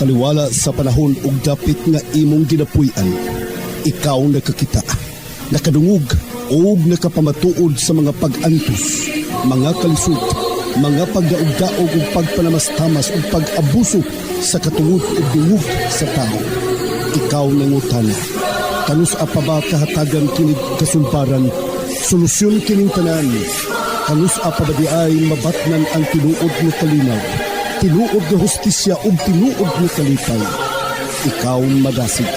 taliwala sa panahon ug dapit nga imong ginapuy-an. Ikaw nakakita, nakadungog ug nakapamatuod sa mga pag-antos, mga kalisod, mga pagdaog-daog ug pagpanamastamas ug pag-abuso sa katungod ug dungog sa tao. Ikaw nangutana, kanus apa ba kahatagan kinig kasulbaran, solusyon kining tanan? Kanus apa ba di ay mabatnan ang tinuod nga kalinaw, tinuod nga hustisya ug tinuod nga kalipay? Ikaw madasig,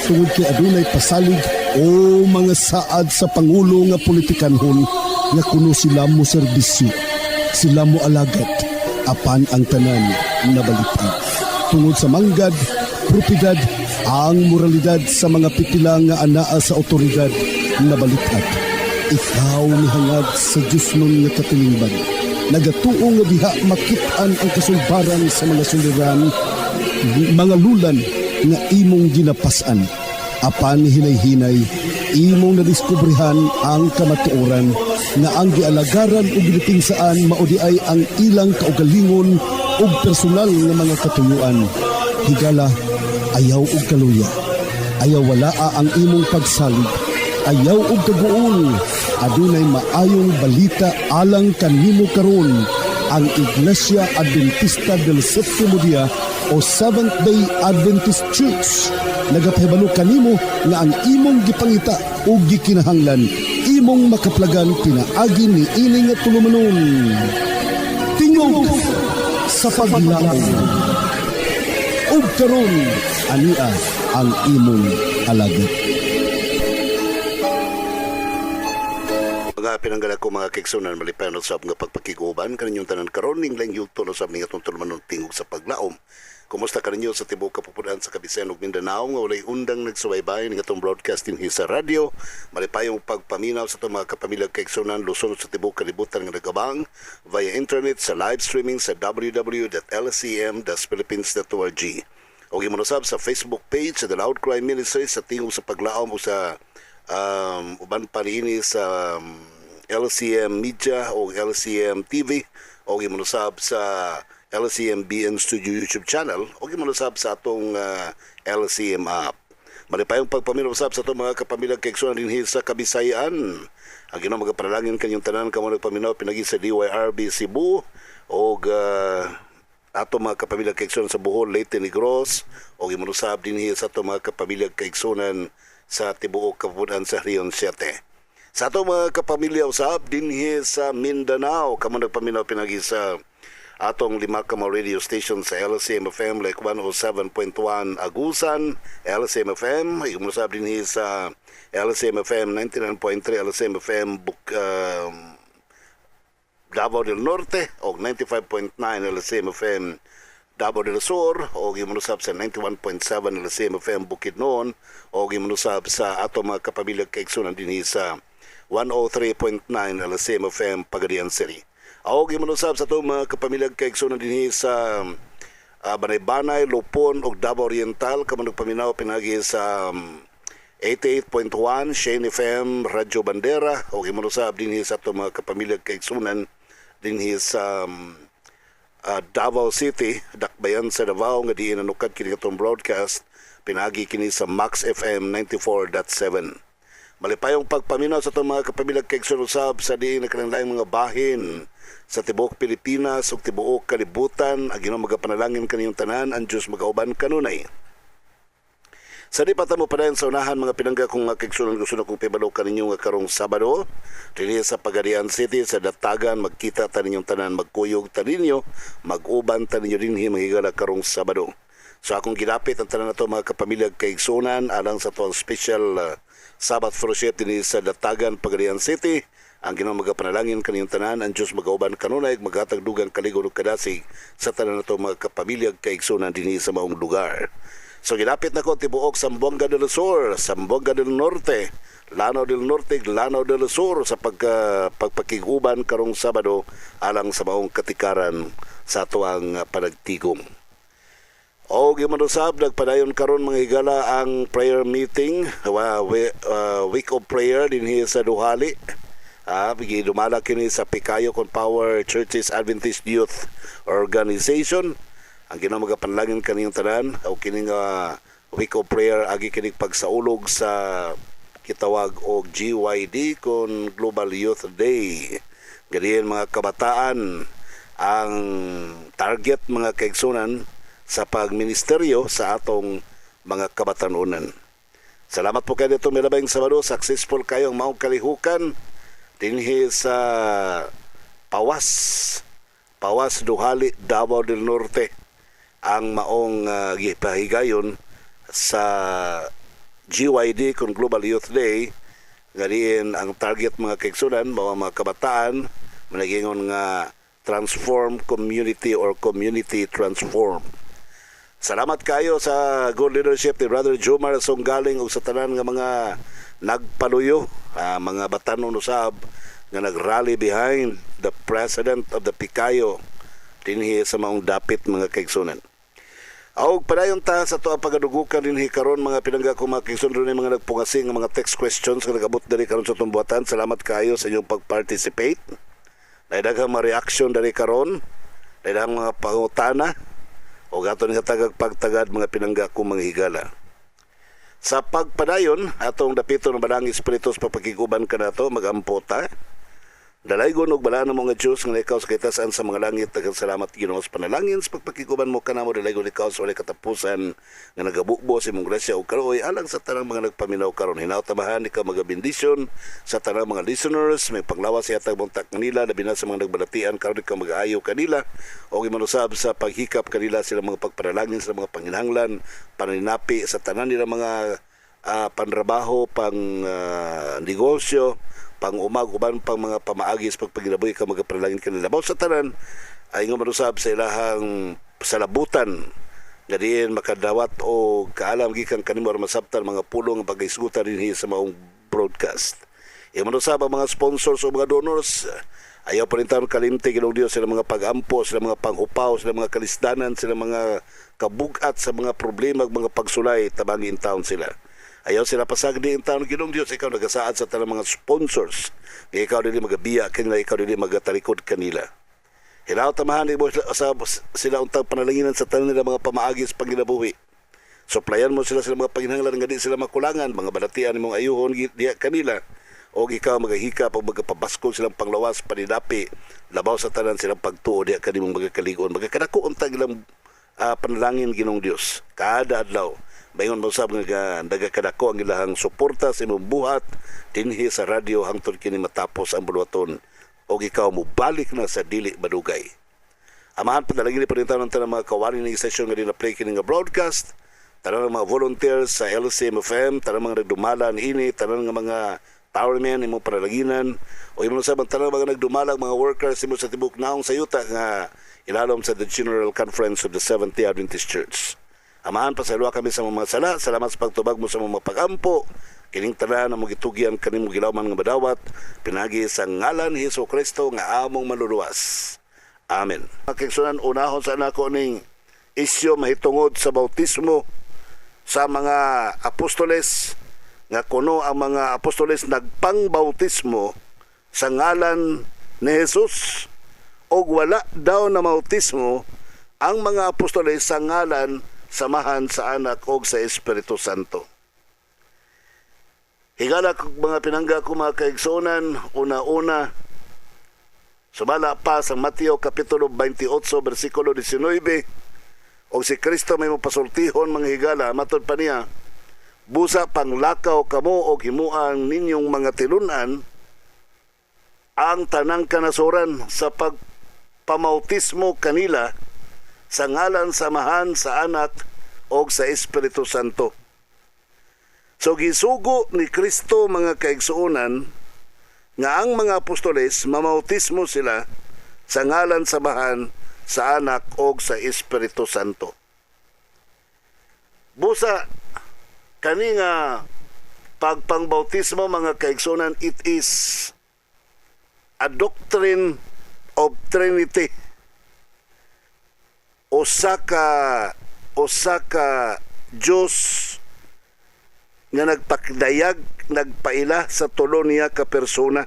tungod kay adunay pasalig o mga saad sa pangulo nga politikanhon nga kuno sila mo serbisyo, sila mo alagad, apan ang tanan nabalitan. Tungod sa manggad, propidad, ang moralidad sa mga pipila nga anaa sa otoridad nabalitan. Ikaw nihangad sa Diyos nun nga katilingban. Nagatuo nga diha makitaan ang kasulbaran sa mga suliran, mga lulan nga imong ginapasan. Apan hinay-hinay, imong nadiskubrihan ang kamatuoran nga ang gialagaran o ginipinsaan maudi ay ang ilang kaugalingon o personal nga mga katuyuan. Higala, ayaw og kaluya, ayaw walaa ang imong pagsalig, ayaw og kaguol, adunay maayong balita alang kanimo karon. Ang Iglesia Adventista del Sétimo Día o Seventh-day Adventist Church nagapahibalo kanimo nga ang imong gipangita o gikinahanglan imong makaplagan pinaagi ni ini nga tulumanon. Tingog sa paglaom. Ug karon ania ang imong alagad. Mga pinanggala ko mga keksunan malipayon sa mga pagpakiguban kaninyong tanan karon ning lang yuto no sa mga tuntulmanon tingog sa paglaom. Kumusta ka ninyo sa tibuok kapupunan sa Kabisayan ug Mindanao nga walay undang nagsubaybay ning atong broadcasting sa radio. Malipayong pagpaminaw sa itong mga kapamilyang keksunan Luzon sa tibuok kalibutan nga nagabang via internet sa live streaming sa www.lcm-philippines.org. O gimonusab sa Facebook page sa The Loud Cry Ministry sa tingog sa paglaom o sa uban pa rin sa LCM Media o LCM TV o gimonusab sa LCM BN Studio YouTube channel o gimonusab sa atong LCM app. Malipayong pagpaminusab sa itong mga kapamilyang keksunan din sa Kabisayan. Ang ginong mga panalangin kanyang tanan kamo nagpaminaw pinagi sa DYRB Cebu o atong mga kapamilyang keksunan sa Bohol, Leyte, Negros o gimonusab din sa itong mga kapamilyang keksunan sa tibuok kapupunan sa Rion 7. Sa ato mga kapamilya usab dinhi sa Mindanao kamo nagpaminaw pinagi sa atong 5 ka mga radio station sa LCM FM like 107.1 Agusan, LCM FM, usab dinhi sa LCM FM 99.3 LCM FM Davao del Norte o 95.9 LCM FM Davao del Sur o gimunusab sa 91.7 LCM FM Bukidnon o gimunusab sa ato mga kapamilyang kaigsunan dinhi sa 103.9 LCM FM Pagadian City. O gimunusab sa ato mga kapamilyang kaigsunan dinhi sa Banay-Banay, Lupon o Davao Oriental kamo nagpaminaw pinagi sa 88.1 Shane FM Radyo Bandera o gimunusab dinhi sa ato mga kapamilyang kaigsunan dinhi sa Davao City, Dakbayan sa Davao nga diin nanukad kini katong broadcast pinagi kini sa Max FM 94.7. Malipayong pagpaminaw sa itong mga kapamilyang kaigsunan usab sa diin na kanilang mga bahin sa tibuok Pilipinas ug tibuok kalibutan. Ang ginoo magapanalangin kaniyong tanan ang Dios magauban kanunay. Sa di pa mo padayon sa unahan mga pinangga kong kaigsunan gusto na kong pibalo kaninyo nga karong Sabado dinhi sa Pagadian City sa Datagan magkita ta ninyong tanan magkuyog ta ninyo mag-uban ta ninyo dinhi mahigala karong Sabado. So akong gilapit ang tanan nato mga kapamilyang kaigsunan alang sa tuwang special Sabbath fellowship dinhi sa Datagan Pagadian City. Ang Ginoo magapanalangin kaniyong tanan ang Dios magauban kanunay maghatag dugang kaligo ug kadasig sa tanan nato mga kapamilyang kaigsunan dinhi sa maong lugar. So gilapit na ko tibuok Zamboanga del Sur, Zamboanga del Norte, Lanao del Norte, Lanao del Sur sa pagpakiguban karong Sabado alang sa maong katikaran sa tuang panagtigom. O gimanusab nagpadayon karon mga higala ang prayer meeting, week of prayer dinhi sa Duhali. Dumala kini sa Pikayo Con Power Churches Adventist Youth Organization. Ang Ginoo magapanalangin kaniyong tanan o kining week of prayer agi kining pagsaulog sa kitawag og GYD kon Global Youth Day. Gadiin mga kabataan ang target mga kaigsunan sa pagministeryo sa atong mga kabatanunan. Salamat po kayo dito milabay Sabado. Successful kayong maong kalihukan dinhi sa Pawas Duhali, Davao del Norte ang maong gipahigayon sa GYD kung Global Youth Day. Ngaliin ang target mga kaigsunan mga kabataan managingon nga transform community or community transform. Salamat kayo sa good leadership ni Brother Jomar Songgaling ug sa tanan nga mga nagpaluyo, mga batanon usab nga nagrally behind the President of the Pikayo dinhi sa maong dapit mga kaigsunan. Og padayon ta sa to ang pagadugukan dinhi karon mga pinangga ko mga kaigsunan ni mga nagpungasing nga mga text questions nga nagabot diri karon sa tumbuatan. Salamat kayo sa inyong pag-participate. Daghang mga reaction diri karon, daghang mga pangutana o gato ni katagag pagtagad mga pinangga ko mga higala. Sa pagpadayon atong dapito ng balang espiritu sa papakiguban kanato magampota. Dalaygon og balaan mo nga Dios nga ikaw sa kitasan sa mga langit. Daghang salamat Ginoo sa panalangin sa pagpakiguban mo kanamo. Dalaygon ikaw sa walay katapusan nga nagabukbo sa imong grasya ug kaluoy alang sa tanang mga nagpaminaw karon. Hinaut-amahan ikaw magabendisyon sa tanang mga listeners. May panglawas sa yatag buntak kanila labi na sa mga nagbalatian karon ikaw mag-aayo kanila o imanusab sa paghikap kanila sila mga pagpanalangin sa mga panginahanglan paninapi sa tanan nila mga panrabaho pang negosyo pang umag uban pang mga pamaagis pagpaginabuhi ka magapanalangin kanila baw sa tanan ay nga manusab sa ilahang salabutan nga diin makadawat o kaalam gikan kanimo masabtan mga pulong nga pagaisgutan dinhi sa maong broadcast. Manusab ang mga sponsors o mga donors ayaw pa rin tayo kalimti Ginoo Dios sila mga pagampo, sila mga pangupaw, sila mga kalisdanan, sila mga kabugat sa mga problema mga pagsulay tabangi in town sila. Ayaw sila pasagdi in town Ginoo Dios ikaw nagasaad sa tanang mga sponsors nga ikaw dili magabiya kanila ikaw dili magatalikod kanila. Hinaut-amahan mo sila untang panalanginan sa tanang nila mga pamaagis panginabuhi. Suplayan mo sila mga panginahanglan nga di sila makulangan mga balatian nimong ayuhon diya kanila o ikaw magahika pag magapabaskol silang panglawas panidapi labaw sa tanan silang pagtuo diya kanimong magakaligon magakadako untang ilang panalangin Ginong Dios kada adlaw. Bayon mo sab nga nagakadako ang ilahang suporta sa imong buhat dinhi sa radyo hangtod kini matapos ang bulwaton o ikaw mo balik na sa dili madugay. Amahan panalangin pa rin tayo ng tanang mga kawali ng istasyon nga dina-play kini nga broadcast, tanang mga volunteers sa LCMFM, tanang mga nagdumalan ini, tanang mga powerman imong panalanginan o imong sa tanang mga nagdumalag mga workers imong sa tibok naong sayuta nga ilalom sa the General Conference of the Seventh-day Adventist Church. Amahan pa sa luwa kami sa mga sala. Salamat sa pagtubag mo sa mga pagampo. Kining tanan na magitugian kanimo gilawman nga madawat. Pinagi sa ngalan ni Hesukristo nga among maluluwas. Amen. Kaigsunan unahon sa nako ning isyu mahitungod sa bautismo sa mga apostoles nga kuno ang mga apostoles nagpangbautismo sa ngalan ni Jesus o wala daw na bautismo ang mga apostoles sa ngalan samahan sa anak o sa Espiritu Santo. Higala mga pinangga ko mga kaigsunan, una-una, sumala pa sa Mateo Kapitulo 28, versikulo 19, o si Kristo may mapasultihon mga higala, matod pa niya, busa panglakaw kamo o himuang ninyong mga tilunan, ang tanang kanasuran sa pagpamautismo kanila, sa ngalan samahan sa anak o sa Espiritu Santo. So gisugo ni Kristo mga kaigsuonan nga ang mga apostoles mamautismo sila sa ngalan samahan sa anak o sa Espiritu Santo. Busa kani nga pagpangbautismo mga kaigsuonan, it is a doctrine of Trinity. Osaka Diyos nga nagpakdayag, nagpaila sa tulo niya ka persona.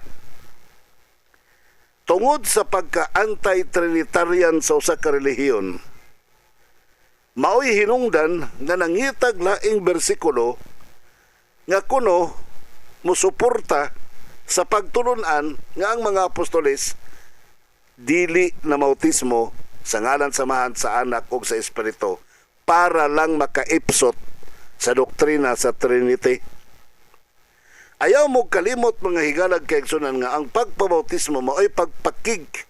Tungod sa pagka-anti-Trinitarian sa usa ka relihiyon, mao'y hinungdan nga nangitag laing bersikulo nga kuno musuporta sa pagtulunan nga ang mga apostoles dili na mautismo sa ngalan samahan sa anak o sa espiritu para lang makaipsot sa doktrina sa Trinity. Ayaw mo kalimot mga higalag kaigsunan nga ang pagpabautismo mao'y pagpakig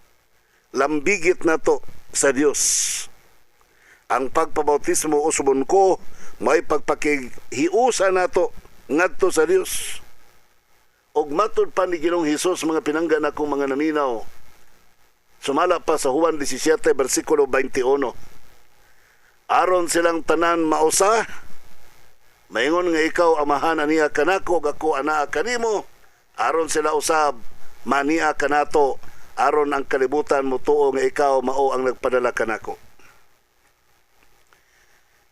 lambigit na to sa Dios. Ang pagpabautismo usubon ko mao'y pagpakig hiusa na to ngadto sa Dios. Og matud pa ni Ginoong Hesus mga pinangga na kong mga naminaw. Sumala pa sa Juan 17 versikulo 21. Aron silang tanan mausa, maingon nga ikaw amahan aniya kanako ug ako anaa kanimo. Aron sila usab mania kanato, aron ang kalibutan mo tuo nga ikaw mao ang nagpadala kanako.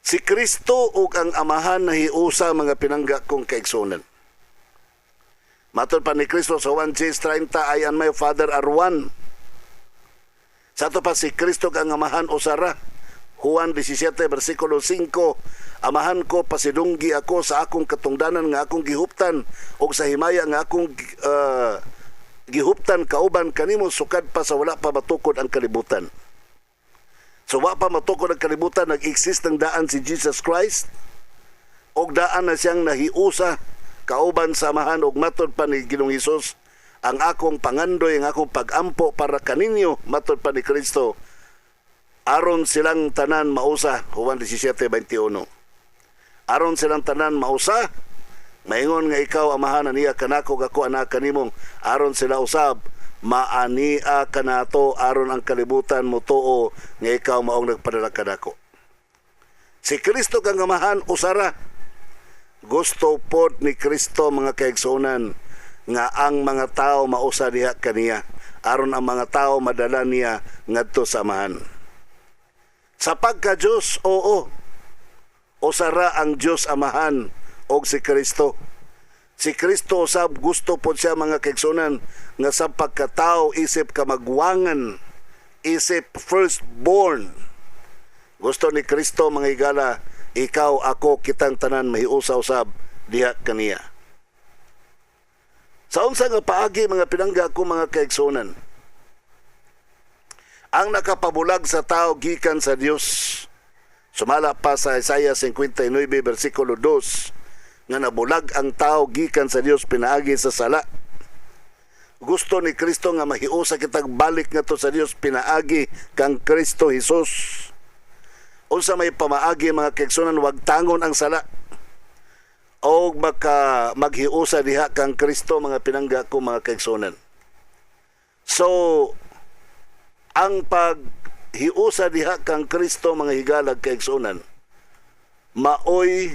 Si Kristo ug ang amahan na hiusa mga pinangga kong kaigsunan. Matod pa ni Kristo sa 1 Gs 30, I and my Father are one. Sa ito pa si Kristo ang amahan usara. Juan 17 versikulo 5, amahan ko pasidunggi ako sa akong katungdanan nga akong gihuptan o sa himaya nga akong gihuptan kauban kanimo sukad pa sa wala pa matukod ang kalibutan. So wa pa matukod ang kalibutan, nag-exist ng daan si Jesus Christ og daan na siyang nahiusa kauban samahan og matod pa ni Ginoong Hesus ang akong pangandoy, ang akong pagampo para kaninyo, matod pa ni Kristo, aron silang tanan mausa. Juan 17:21. Aron silang tanan mausa, maingon nga ikaw amahan niya kanako ako anak kanimong, aron sila usab maania kanato aron ang kalibutan mo tuo nga ikaw maong nagpadala kanako. Si Kristo kang amahan usara. Gusto pod ni Kristo mga kaigsunan nga ang mga tao mausa diha kaniya aron ang mga tao madala niya ngadto sa amahan. Sa pagka-Diyos, oo, usara ang Diyos amahan og si Kristo. Si Kristo usab gusto po siya mga kaigsunan nga sa pagkatao isip kamagwangan, isip firstborn. Gusto ni Kristo mga higala, ikaw ako kitang tanan mahiusa usab diha kaniya. Sa unsa nga paagi mga pinangga ko mga kaigsunan, ang nakapabulag sa tao gikan sa Dios. Sumala pa sa Isaiah 59 versikulo 2 nga nabulag ang tao gikan sa Dios pinaagi sa sala. Gusto ni Kristo nga mahiusa kitag balik ngadto sa Dios pinaagi kang Kristo Hesus. Unsa may pamaagi mga kaigsunan, wag tangon ang sala o maghiusa diha kang Kristo mga pinangga ko mga kaigsunan. So ang paghiusa diha kang Kristo mga higalag kaigsunan maoy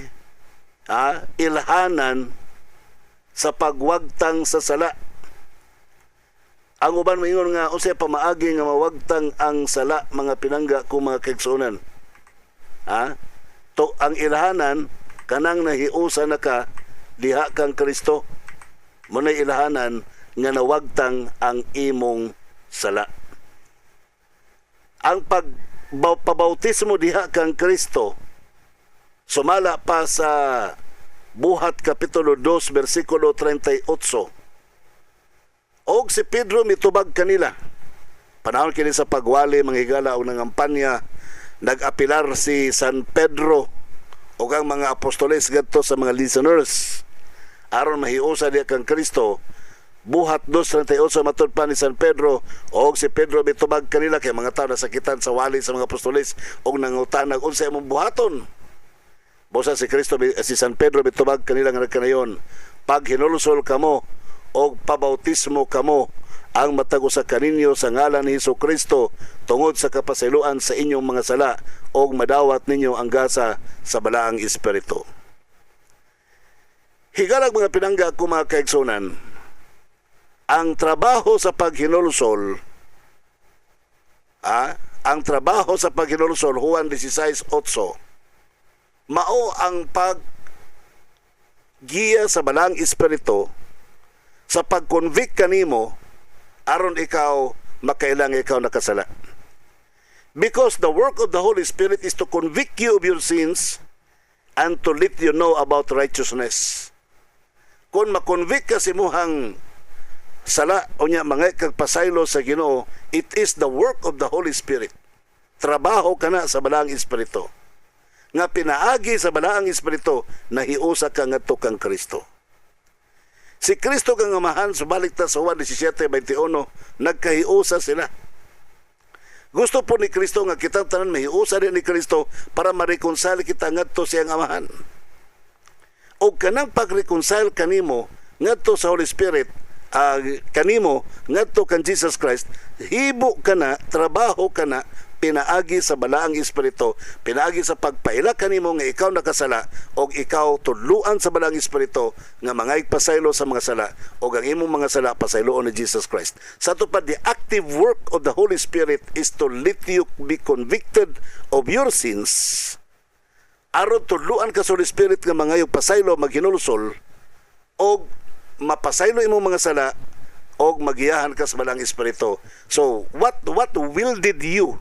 ilhanan sa pagwagtang sa sala. Ang uban maingon nga unsay pamaagi nga mawagtang ang sala mga pinangga ko mga kaigsunan. To ang ilhanan kanang nahiusa na ka diha kang Kristo. Muna ilhanan nga nawagtang ang imong sala. Ang pabautismo diha kang Kristo sumala pa sa Buhat Kapitulo 2 versikulo 38. Og si Pedro mitubag kanila. Panahon kini sa pagwali mga higala o nangampanya, nag-apilar si San Pedro o ang mga apostoles gadto sa mga listeners aron mahiusa diha kang Kristo. Buhat 2:38 matod pa ni San Pedro o si Pedro mitubag kanila kay mga tao nasakitan sa wali sa mga apostoles og nangutanag unsa imong buhaton. Bosa si Kristo si San Pedro mitubag kanila nga nagkanayon, pag hinulusol kamo o pabautismo kamo ang matago sa kaninyo sa ngalan ni Hesukristo tungod sa kapasayloan sa inyong mga sala o madawat ninyo ang gasa sa balaang espiritu. Higalag mga pinangga ko mga kaigsunan, ang trabaho sa paghinulusol ang trabaho sa paghinulusol Juan 16:8 mao ang paggiya sa balaang espiritu sa pag-convict kanimo aron ikaw makailang ikaw nakasala. Because the work of the Holy Spirit is to convict you of your sins and to let you know about righteousness. Kung makonvict ka si muhang sala o niya mga kagpasaylo sa Ginoo, it is the work of the Holy Spirit. Trabaho ka na sa balaang Espiritu. Nga pinaagi sa balaang Espiritu, nahiusa ka ngadto kang Kristo. Si Kristo kang amahan, subalik ta sa Juan 17:21, nagkahiusa sila. Gusto po ni Kristo nga kita tanan mahiusa din ni Kristo para ma-reconcile kita ngadto siyang amahan. O kanang pag-reconcile kanimo ngadto sa Holy Spirit, kanimo ngadto kan Jesus Christ, hibo ka na, trabaho ka na, pinaagi sa balaang Espiritu, pinaagi sa pagpaila kanimo nga ikaw nakasala o ikaw tudluan sa balaang Espiritu nga mga pasaylo sa mga sala o ang imong mga sala pasayloon ni Jesus Christ. Sa tupad, the active work of the Holy Spirit is to let you be convicted of your sins, aron tudluan ka sa Holy Spirit nga mga pasaylo maghinulsol o mapasaylo imong mga sala o magiyahan ka sa balaang Espiritu. So what will did you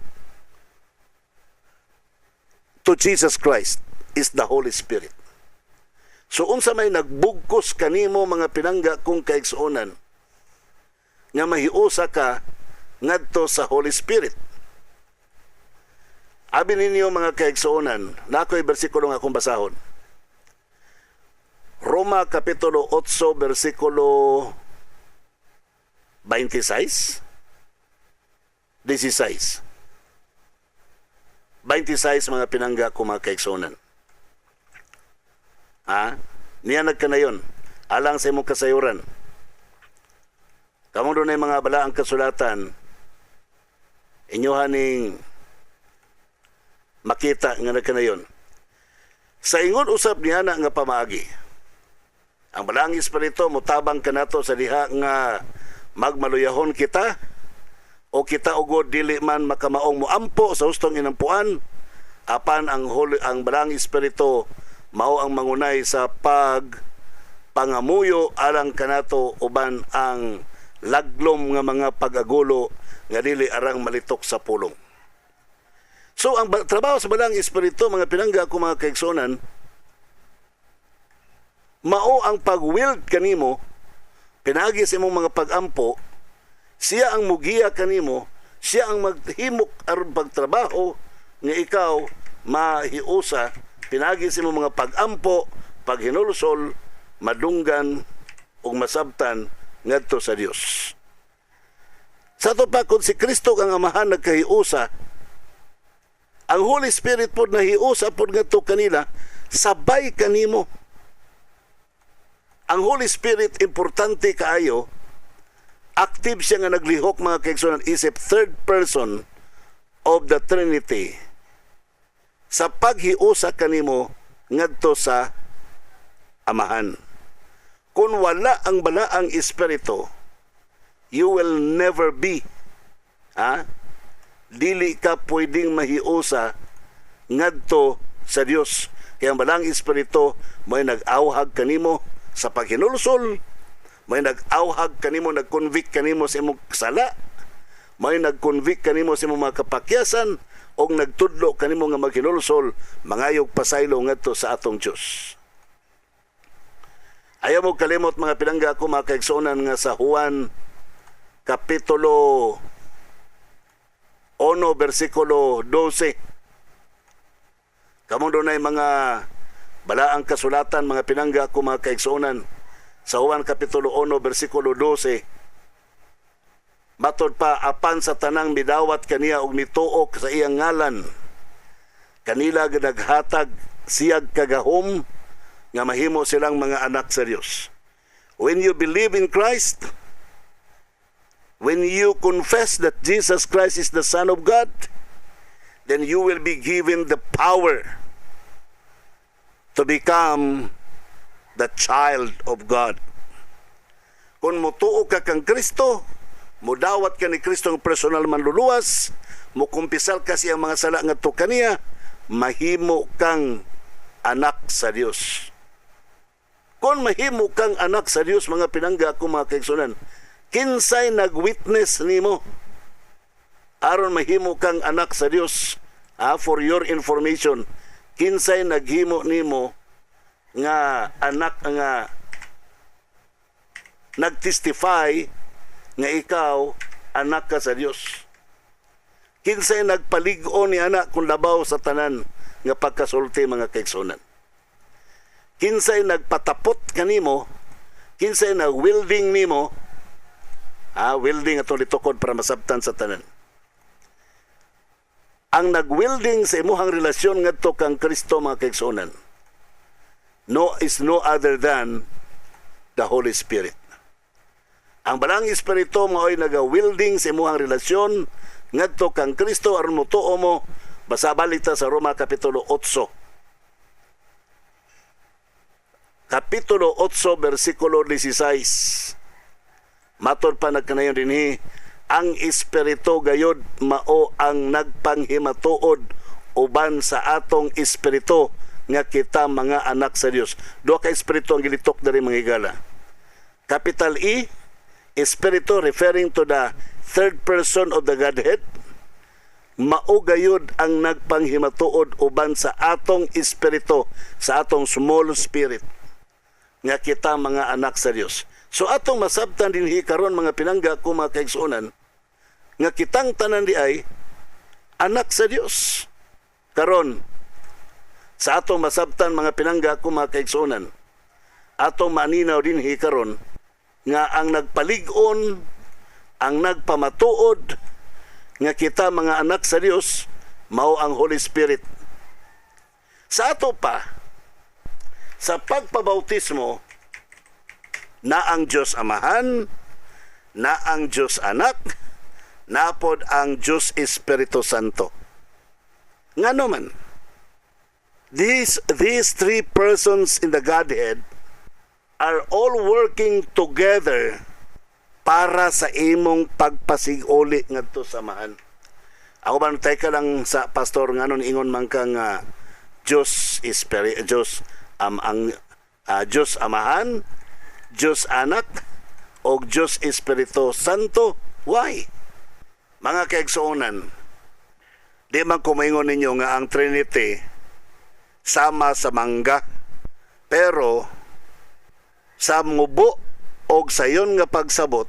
to Jesus Christ is the Holy Spirit. So unsa may nagbugkos kanimo mga pinangga kung kaigsuonan nga mahiusa ka ngadto sa Holy Spirit. Abi ninyo mga kaigsuonan, nakoy bersikulo nga akong basahon. Roma Kapitulo 8 versikulo 26 mga pinangga ko mga kaigsuonan. Niya nagkanayon alang sa imong kasayuran. Kamo doon ay mga balaang kasulatan inyohaning makita nga nagkanayon. Sa ingon usab niya na nga pamaagi, ang balaang Espiritu mutabang kanato sa diha nga magmaluyahon kita o kita ugod dili man makamaong muampo sa hustong inampuan, apan ang balaang Espiritu mao ang mangunay sa pangamuyo alang kanato uban ang laglom nga mga pag-agulo nga dili arang malitok sa pulong. So ang trabaho sa balaang Espiritu mga pinangga ko mga kaigsuonan, mao ang pag-wield kanimo pinagi sa imong mga pag-ampo. Siya ang mugiya kanimo, siya ang maghimok aron pagtrabaho nga ikaw mahiusa pinagi sa imong mga pag-ampo, paghinulsol, madunggan ug masabtan ngadto sa Dios. Sa to pa kung si Kristo ang amahan nagkahiusa, ang Holy Spirit pod nahiusa pod ngadto kanila, sabay kanimo. Ang Holy Spirit importante kaayo. Active siya nga naglihok mga kaigsuonan, isip third person of the Trinity sa paghiusa kanimo ngadto sa amahan. Kung wala ang balaang Espiritu, you will never be dili ka pwedeng mahiusa ngadto sa Dios. Kaya ang balaang Espiritu may nag-awhag kanimo sa paghinulsol, may nag-awhag kanimo, nag-convict kanimo sa imong sala, may nag-convict kanimo sa imong mga kapakyasan, o nagtudlo kanimo nga maghinulsol, mangayog pasaylo ngadto sa atong Dios. Ayaw mo kalimot mga pinangga ko mga kaigsuonan nga sa Juan Kapitulo 1 versikulo 12. Kamo doon ay mga balaang kasulatan mga pinangga ko mga kaigsuonan. Sa Juan Kapitulo 1, versikulo 12, matod pa, apan sa tanang midawat kaniya og mituok sa iyang ngalan, kanila naghatag siyag kagahom nga mahimo silang mga anak sa Dios. When you believe in Christ, when you confess that Jesus Christ is the Son of God, then you will be given the power to become the child of God. Kung mutuo ka kang Kristo, mudawat ka ni Kristo ang personal manluluwas, mukumpisal ka siyang mga sala ngadto kaniya, mahimo kang anak sa Dios. Kung mahimo kang anak sa Dios mga pinangga ko mga kaigsuonan, kinsay nag-witness nimo aron mahimo kang anak sa Dios. For your information, kinsay naghimo nimo nga anak nga nagtestify nga ikaw anak ka sa Dios? Kinsay nagpalig-on ni anak kung labaw sa tanan nga pagkasulti, mga kaigsunan? Kinsay nagpatapot kanimo? Kinsay nag-wielding nimo? Wielding atong litukod para masabtan sa tanan. Ang nag-wielding sa imuhang relasyon ngadto kang Kristo, mga kaigsunan, is no other than the Holy Spirit. Ang Balang Espiritu mao'y naga-wielding sa imuhang relasyon ngadto kang Kristo aron motuo mo. Basa balik ta sa Roma Kapitulo 8. Kapitulo 8, versikulo 16. Matod pa nagkanayon dinhi, ang Espiritu gayod mao ang nagpanghimatuod uban sa atong espiritu nga kita mga anak sa Dios. Duha ka espiritu ang gilitok diri, mga higala. Capital E, Espiritu referring to the third person of the Godhead. Mao gayud ang nagpanghimatuod uban sa atong espiritu, sa atong small spirit, nga kita mga anak sa Dios. So atong masabtan dinhi karon, mga pinangga ko, mga kaigsunan, nga kitang tanan di ay anak sa Dios. Karon sa atong masabtan, mga pinangga ko, mga kaigsunan, atong maninaw dinhi karon nga ang nagpalig-on, ang nagpamatuod nga kita mga anak sa Dios mao ang Holy Spirit. Sa ato pa, sa pagpabautismo, na ang Diyos Amahan, na ang Diyos Anak, na pod ang Diyos Espiritu Santo. Ngano man, these three persons in the Godhead are all working together para sa imong pagpasiguli ngadto sa Amahan. Ako ba tay ka lang sa pastor nganon ingon man ka nga Diyos Espiritu, Diyos Amahan, Diyos Anak, o Diyos Espiritu Santo. Why? Mga kaigsuonan, di man kumaingon ninyo nga ang Trinity sama sa mangga, pero sa mubo o sayon nga pagsabot,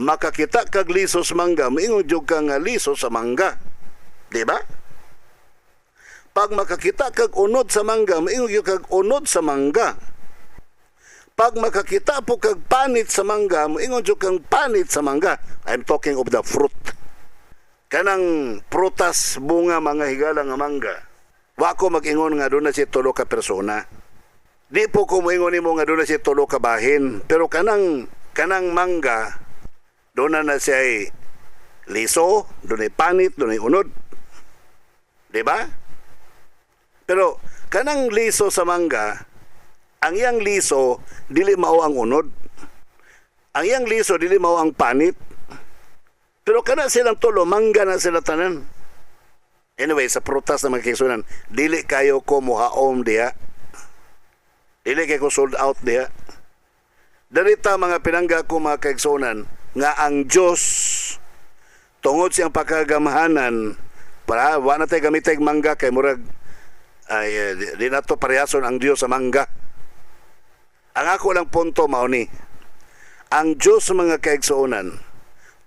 makakita kag liso sa mangga, maingon jud ka nga liso sa mangga. Di ba? Pag makakita kag unod sa mangga, maingon jud kag unod sa mangga. Pag makakita po kag panit sa mangga, moingon jud kang panit sa mangga. I'm talking of the fruit. Kanang prutas, bunga, mga higala nga mangga. Wa ko mag-ingon nga doon na si tulo ka persona. Di po ko moingon nimo nga doon na si tulo ka bahin. Pero kanang mangga, doon na siya liso, doon ay panit, doon ay unod. Di ba? Pero kanang liso sa mangga, ang iyang liso, dili mao ang unod. Ang iyang liso, dili mao ang panit. Pero kana silang tulo, mangga na sila tanan. Anyway, sa prutas na mga kaigsunan, dili kayo ko muhaom diha. Dili kayo ko sold out diha. Darita mga pinangga ko, mga kaigsunan, nga ang Diyos, tungod siyang pagkagamahanan, para wala na tayo gamitay mangga, kay murag, di na to parehason ang Diyos sa mangga. Ang ako lang punto mao ni, ang Diyos sa mga kaigsuonan,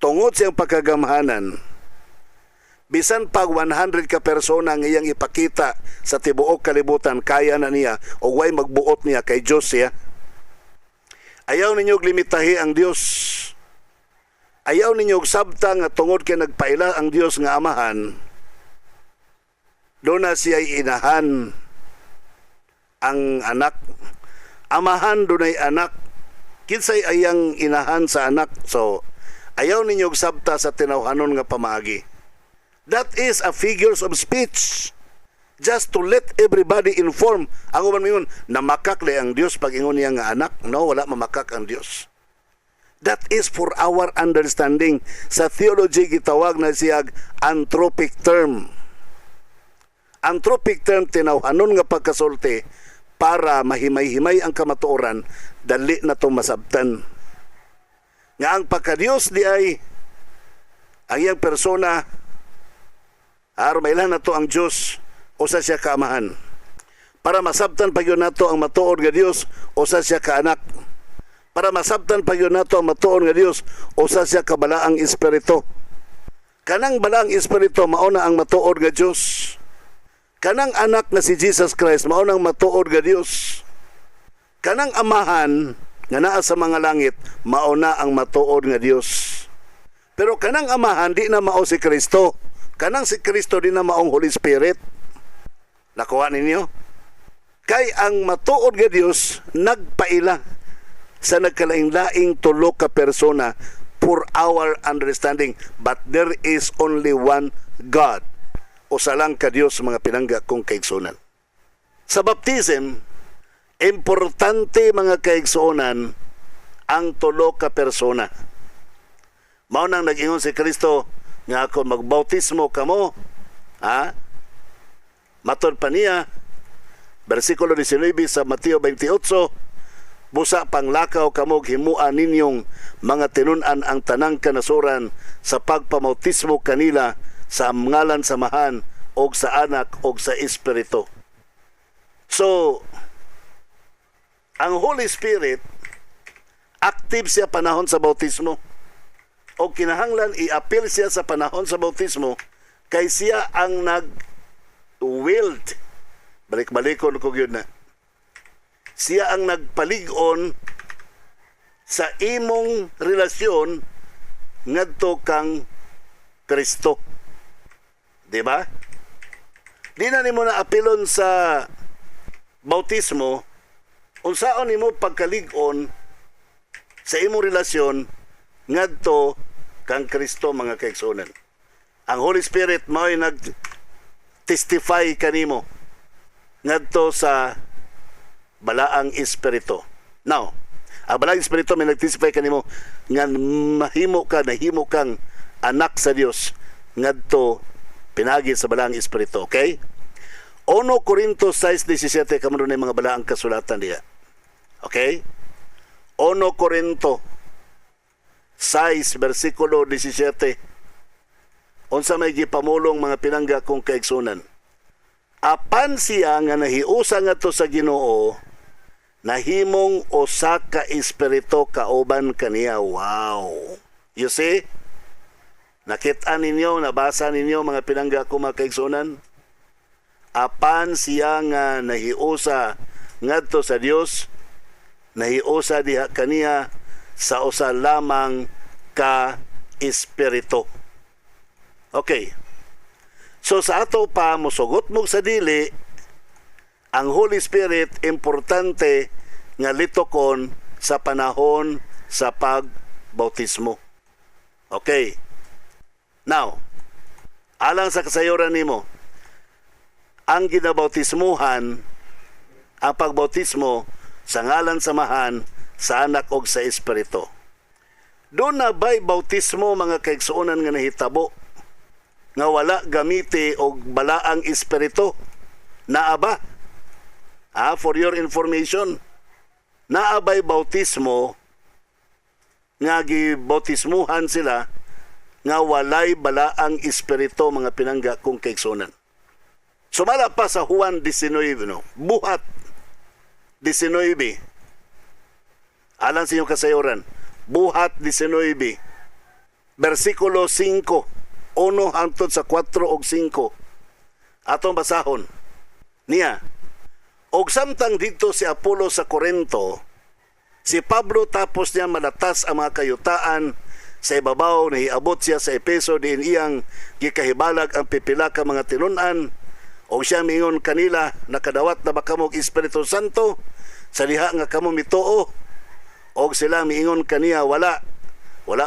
tungod siyang pagkagamahanan, bisan pag 100 ka persona ang iyang ipakita sa tibuok kalibutan, kaya na niya o way magbuot niya kay Diyos siya. Ayaw ninyo limitahi ang Diyos. Ayaw ninyo sabta nga tungod kay nagpaila ang Diyos nga Amahan, doon na siya inahan ang anak. Amahan dunay anak, kinsay ayang inahan sa anak. So ayaw ninyo sabta sa tinawhanon nga pamaagi. That is a figures of speech, just to let everybody inform. Ang uban mingon namakak le ang Dios pag ingon niya nga anak. No, wala mamakak ang Dios. That is for our understanding. Sa theology gitawag na siya anthropic term. Anthropic term tinawhanon nga pagkasulti para mahimay-himay ang kamatuoran, dali na itong masabtan. Nga ang pagka-Diyos di ay ang iyang persona, mailan na to ang Diyos o sa siya kaamahan. Para masabtan pa yun nato ang matuod nga Dios o sa siya kaanak. Para masabtan pa yun nato ang matuod nga Dios o sa siya kabalaang espiritu. Kanang balaang espiritu mauna ang matuod nga Dios. Kanang anak na si Jesus Christ mauna ang matuod nga Dios. Kanang amahan nga naa sa mga langit mauna ang matuod nga Dios. Pero kanang amahan di na mao si Kristo. Kanang si Kristo di na maong Holy Spirit. Nakuha ninyo? Kay ang matuod nga Dios nagpaila sa nagkalaing-laing tulo ka persona for our understanding, but there is only one God. Usa lang ka Dios mga pinangga kong kaigsunan. Sa baptism, importante mga kaigsunan ang tulo ka persona. Mao nang nag-ingon si Kristo nga kung magbautismo kamo, matod pa niya, versikulo 19 sa Mateo 28, busa panglakaw kamog himuan ninyong mga tinun-an ang tanang kanasuran sa pagpamautismo kanila sa ngalan samahan og sa anak og sa espiritu. So, ang Holy Spirit active siya panahon sa bautismo. O kinahanglan i-appeal siya sa panahon sa bautismo kay siya ang nag-willed. Balik-balikon ko yun na. Siya ang nagpalig-on sa imong relasyon ngadto kang Kristo. Di ba? Di na nimo na apilon sa bautismo unsaon nimo pagkalig-on sa imong relasyon ngadto kang Kristo mga kaigsunan. Ang Holy Spirit mao'y nag-testify kanimo ngadto sa balaang espiritu. Now, ang balaang espiritu may nag-testify kanimo nga nahimo kang anak sa Dios ngadto pinagi sa balaang espiritu, okay? 1 Corinto 6:17 kamo ni mga balaang kasulatan diya. Okay? 1 Corinto 6 versikulo 17. Unsa may gipamulong mga pinangga kong kaigsunan. Apan siya nga nahiusa ngadto sa Ginoo nahimong usa ka espiritu kauban kaniya. Wow. You see? Nakita ninyo, nabasa ninyo mga pinangga kong mga kaigsunan. Apan siya nga nahiusa ngadto sa Dios nahiusa diha kaniya sa usa lamang ka espiritu. Okay. So sa ato pa mosugot mo sa dili ang Holy Spirit importante nga litokon sa panahon sa pagbautismo. Okay. Now, alang sa kasayuran nimo, ang ginabautismuhan, ang pagbautismo sa ngalan samahan sa anak og sa espiritu. Doon na ba'y bautismo mga kaigsuonan nga nahitabo nga wala gamiti og balaang espiritu? Naa ba? For your information, naa ba'y bautismo nga gibautismuhan sila nga walay balaang espiritu mga pinangga kong kaigsuonan? Sumala pa sa Juan 19, no? Buhat 19. Alang sa inyong kasayuran, Buhat 19, versikulo 5, 1 hangtod sa 4 og 5. Atong basahon. Niya, og samtang dito si Apollo sa Corinto, si Pablo tapos niya malatas ang mga kayutaan sa ibabaw, nahiabot siya sa Epeso diin iyang gikahibalag ang pipila ka mga tinunan, o siya mingon kanila nakadawat na ba kamog Espiritu Santo sa diha nga kamo mituo, og sila miingon kaniya wala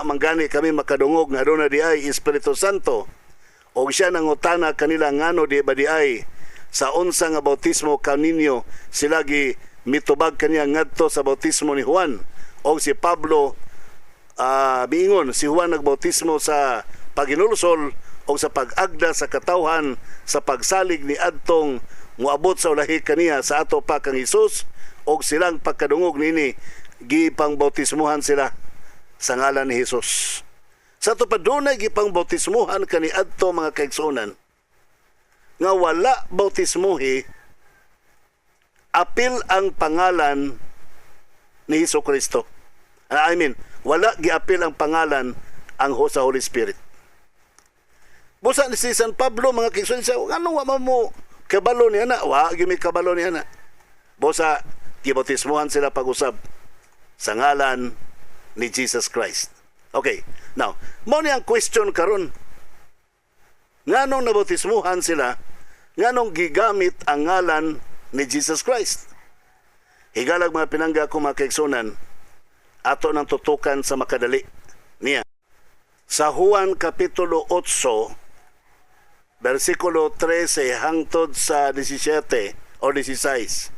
man gani kami makadungog nga aduna di ay Espiritu Santo, og siya nangutana kanila ngano di ba di ay sa unsa nga bautismo kaninyo sila gi mitubag kaniya ngadto sa bautismo ni Juan, og si Pablo miingon si Juan nagbautismo sa paginulsol o sa pag-agda sa katawhan sa pagsalig ni adtong muabot sa ulahi kaniya sa ato pa kang Hesus, og silang pagkadungog nini gipang bautismuhan sila sa ngalan ni Hesus. Sa to pa dunay gipang bautismuhan kaniadto mga kaigsuonan nga wala bautismuhi, apil ang pangalan ni Hesukristo. Wala giapil ang pangalan sa Holy Spirit. Busa ni si San Pablo, mga kaigsuonan, siya, anong wa mo kabalo niya na? Wa, gimi kabalo niya na. Busa, gibautismuhan sila pag-usab sa ngalan ni Jesus Christ. Okay, now, mo ni ang question karon. Nganong nabautismuhan sila, nganong gigamit ang ngalan ni Jesus Christ? Higalag mga pinangga ko mga kaigsuonan, ato nang tutukan sa makadali niya. Sa Juan Kapitulo 8, versikulo 13 hangtod sa 17 o 16.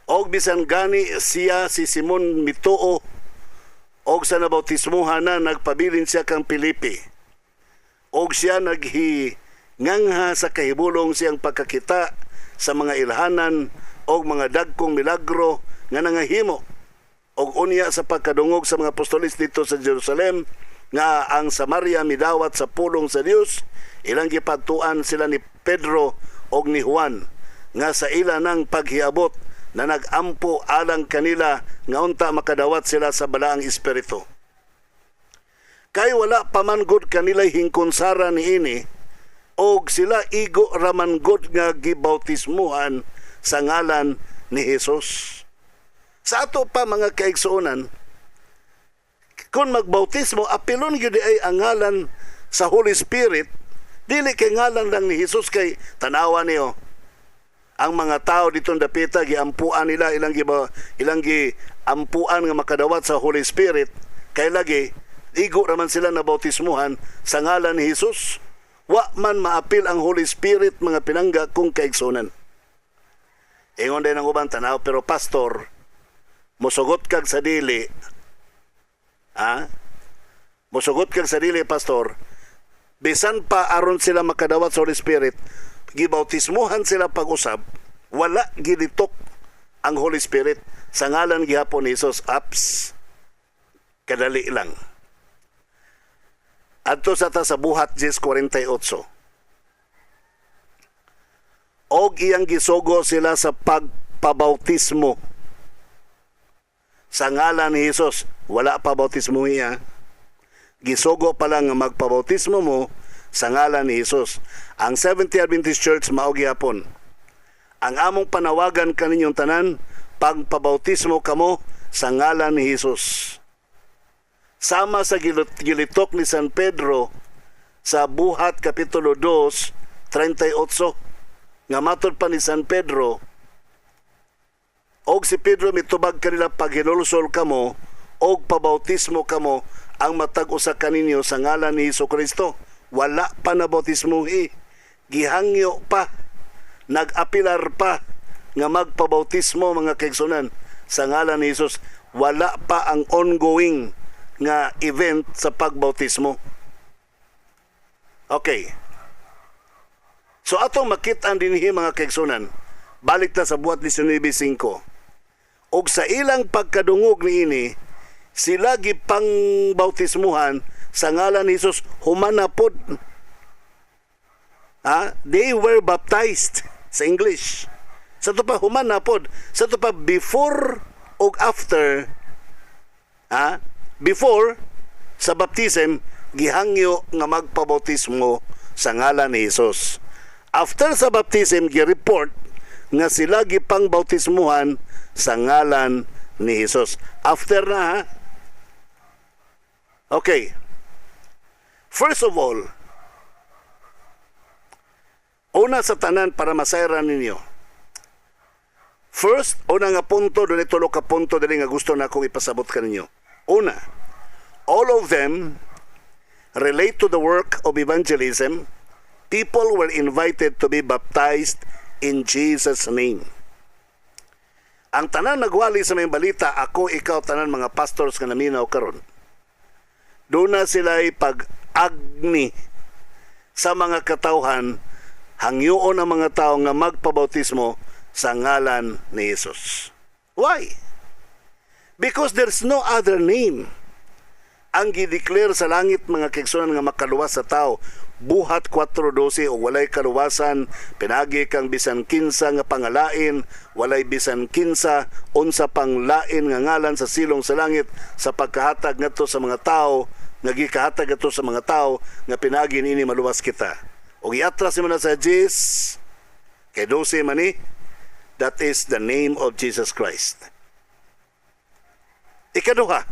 Og bisan gani siya si Simon mituo og sa nabautismuhan na nagpabilin siya kang Pilipi. Og siya naghingangha sa kahibulong siyang pagkakita sa mga ilhanan og mga dagkong milagro nga nangahimo. Og unya sa pagkadungog sa mga apostolis dito sa Jerusalem nga ang Samaria midawat sa pulong sa Dios, ilang gipadtuan sila ni Pedro og ni Juan nga sa ila ng paghiabot na nagampo alang kanila nga unta makadawat sila sa balaang espiritu. Kay wala pamanggod kanila hingkonsara niini og sila igo ramanggod nga gibautismuhan sa ngalan ni Jesus. Sa ato pa mga kaigsuonan, kung magbautismo, apilon gyud ay ang ngalan sa Holy Spirit, dili kay ngalan lang ni Jesus. Kay tanawa niyo, ang mga tao ditong dapita giampuan nila ilang giampuan nga makadawat sa Holy Spirit, kay lagi igo raman sila na bautismuhan sa ngalan ni Jesus. Wa man maapil ang Holy Spirit, mga pinangga kung kaigsuonan. Ingon din ang ubang tanaw, pero pastor, musugot kag sa dili, musugot kag sa dili, pastor, bisan pa aron sila makadawat sa Holy Spirit, gibautismuhan sila pag-usab, wala gilitok ang Holy Spirit sa ngalan gihapon ni Jesus. Kadali lang. Adto sa ta sa Buhat 10:48. Og iyang gisugo sila sa pagpabautismo sa ngalan ni Jesus. Wala pa bautismo niya. Gisugo pa lang nga magpabautismo mo sa ngalan ni Jesus. Ang Seventh-day Adventist Church mao gihapon, ang among panawagan kaninyong tanan, pagpabautismo kamo sa ngalan ni Jesus. Sama sa gilitok ni San Pedro sa Buhat Kapitulo 2, 38, nga matod pa ni San Pedro, og si Pedro mitubag kanila pag hinulsol kamo og pabautismo kamo ang matag usa kaninyo sa ngalan ni Hesukristo. Wala pa na bautismuhi, gihangyo pa, nag-apilar pa nga magpabautismo, mga kaigsunan, sa ngalan ni Jesus. Wala pa ang ongoing nga event sa pagbautismo. Okay. So atong makit-an dinhi, mga kaigsunan, balik na sa Buhat 19:5. Og sa ilang pagkadungog niini, sila gipang bautismuhan sa ngalan ni Jesus, humana pod. They were baptized sa English. Sa to pa humana pod, sa to pa before og after. Before sa baptism, gihangyo nga magpabautismo sa ngalan ni Jesus. After sa baptism, gi-report nga sila gipang bautismuhan sa ngalan ni Jesus. After na, Okay. First of all, una sa tanan para masayran ninyo. First, una nga punto, doon itulo ka punto dali nga gusto na akong ipasabot ka ninyo. Una, all of them relate to the work of evangelism. People were invited to be baptized in Jesus' name. Ang tanan nagwali sa may balita, ako, ikaw, tanan mga pastors nga naminaw karon. Doon na sila pag-agni sa mga katawhan, hangyoon ang mga tao nga magpabautismo sa ngalan ni Jesus. Why? Because there's no other name ang gideclare sa langit mga kaigsunan nga makaluwas sa tao buhat 4:12 o walay kaluwasan pinagi kang bisan kinsa nga pangalain walay bisan kinsa unsa pang lain nga ngalan sa silong sa langit sa pagkahatag ngadto sa mga tao nga gikahatag ngadto sa mga tao nga pinagi niini maluwas kita. O giatras mo na sa Jis kay 12 man ni, that is the name of Jesus Christ. Ikaduha,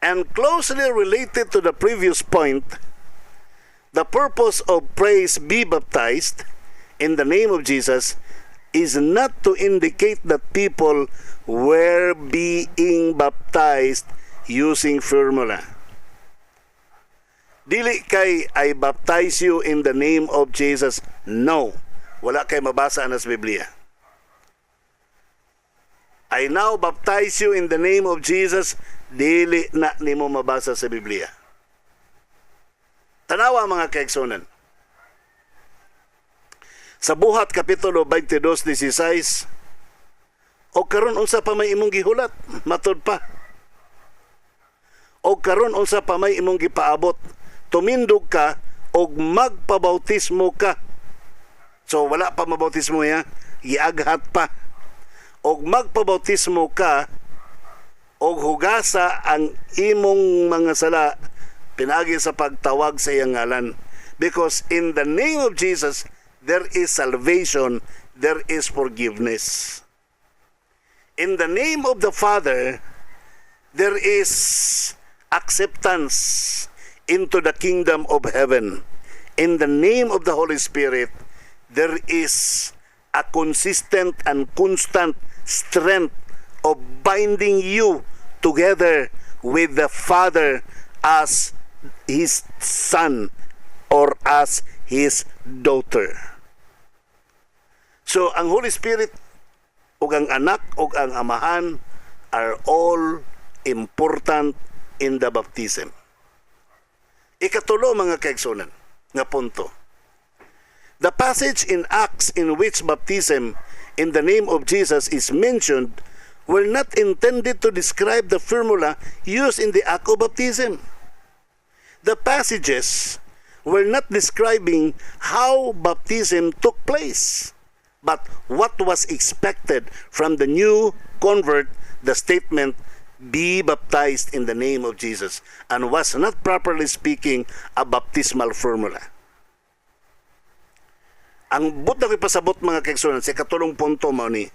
and closely related to the previous point, the purpose of praise be baptized in the name of Jesus is not to indicate that people were being baptized using formula. Dili kay I baptize you in the name of Jesus. No. Wala kay mabasa na sa Biblia. I now baptize you in the name of Jesus. Dili na nimo mabasa sa Biblia. Tanawa mga kaigsunan. Sa Buhat Kapitulo 22:16, o karon unsa pa may imong gihulat? Matod pa. O karon unsa pa may imong gipaabot? Tumindog ka o magpabautismo ka. So wala pa mabautismo ya, iaghat pa. O magpabautismo ka o hugasa ang imong mga sala pinagi sa pagtawag sa iyang ngalan. Because in the name of Jesus, there is salvation, there is forgiveness. In the name of the Father, there is acceptance into the kingdom of heaven. In the name of the Holy Spirit, there is a consistent and constant strength of binding you together with the Father as His Son or as His daughter. So, ang Holy Spirit ug ang anak ug ang amahan are all important in the baptism. Ikatulo mga kaigsunan nga punto. The passage in Acts in which baptism in the name of Jesus is mentioned were not intended to describe the formula used in the act of baptism. The passages were not describing how baptism took place, but what was expected from the new convert, the statement, be baptized in the name of Jesus, and was not properly speaking a baptismal formula. Ang but na ko'y pasabot mga kaigsunan sa katulong punto mo ni,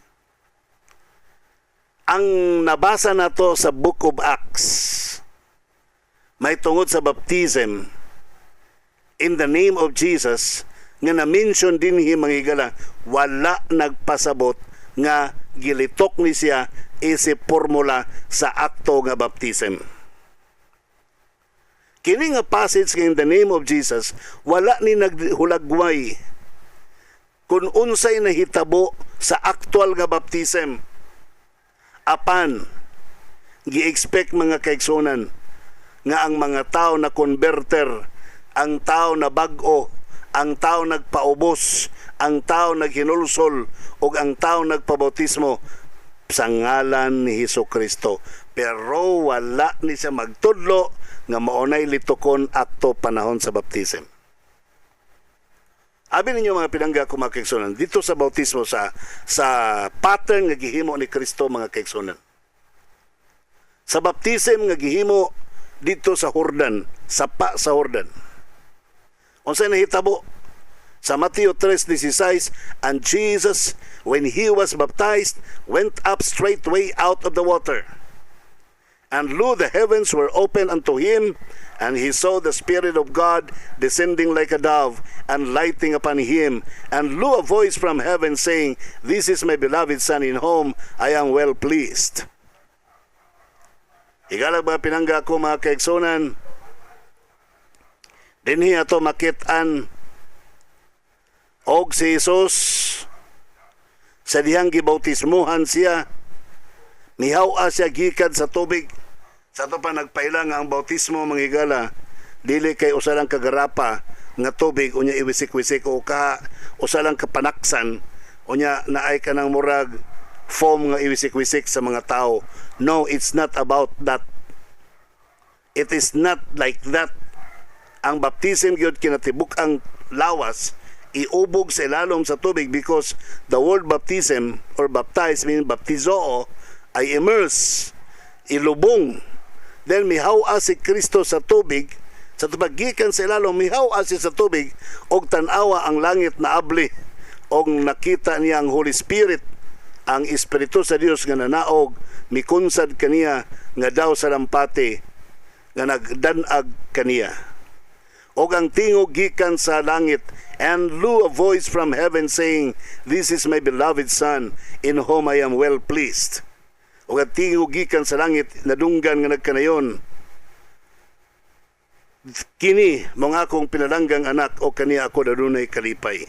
ang nabasa na to sa Book of Acts, may tungod sa baptism in the name of Jesus, nga na-mention din himangigala, wala nagpasabot nga gilitok ni siya isip formula sa akto nga baptism. Kini nga passage nga in the name of Jesus, wala ni naghulagway kung unsay nahitabo sa actual nga baptism. Apan, gi-expect mga kaigsunan nga ang mga tao na converter, ang tao na bag-o, ang tao nagpaubos, ang tao naghinulsol, o ang tao nagpabautismo sa ngalan ni Hesukristo. Pero wala ni siya magtudlo nga maunay litukon akto panahon sa baptism. Abi ninyo mga pinangga ko mga kaigsunan, dito sa bautismo sa pattern nga gihimo ni Kristo mga kaigsunan. Sa baptism nga gihimo dito sa Jordan, sapa sa Jordan. Unsay nahitabo? Sa Mateo 3:16, and Jesus, when he was baptized, went up straightway out of the water. And lo, the heavens were opened unto him, and he saw the Spirit of God descending like a dove, and lighting upon him. And lo, a voice from heaven saying, This is my beloved Son, in whom I am well pleased. Igalag ba pinangga ko mga kaigsunan, dinhi ato makit-an og si Jesus sa dihang gibautismuhan siya, mihaw-a siya gikan sa tubig. Sa ito pa nagpailang ang bautismo manghigala, dili kay usa lang kagarapa nga tubig unya iwisik-wisik o usa lang kapanaksan unya naay ka ng murag foam nga iwisik-wisik sa mga tao. No, it's not about that. It is not like that. Ang baptism gyud kinatibuk ang lawas, iubog sa ilalom sa tubig, because the word baptism or baptize means baptizo ay immerse, ilubong. Then mihaw-a si Kristo sa tubig, sa tubagikan sa ilalom, mihaw-a siya sa tubig, og tanawa ang langit na abli, og nakita niya ang Holy Spirit, ang Espiritu sa Dios nga nanaog, mikunsad kaniya nga daw sa lampati, nga nagdanag kaniya. Og ang tingog gikan sa langit, and blew a voice from heaven saying, "This is my beloved Son, in whom I am well pleased." Og ang tingog gikan sa langit, nadunggan nga nagkanayon, "Kini mga akong pinalanggang anak, o kaniya ako dadunay kalipay."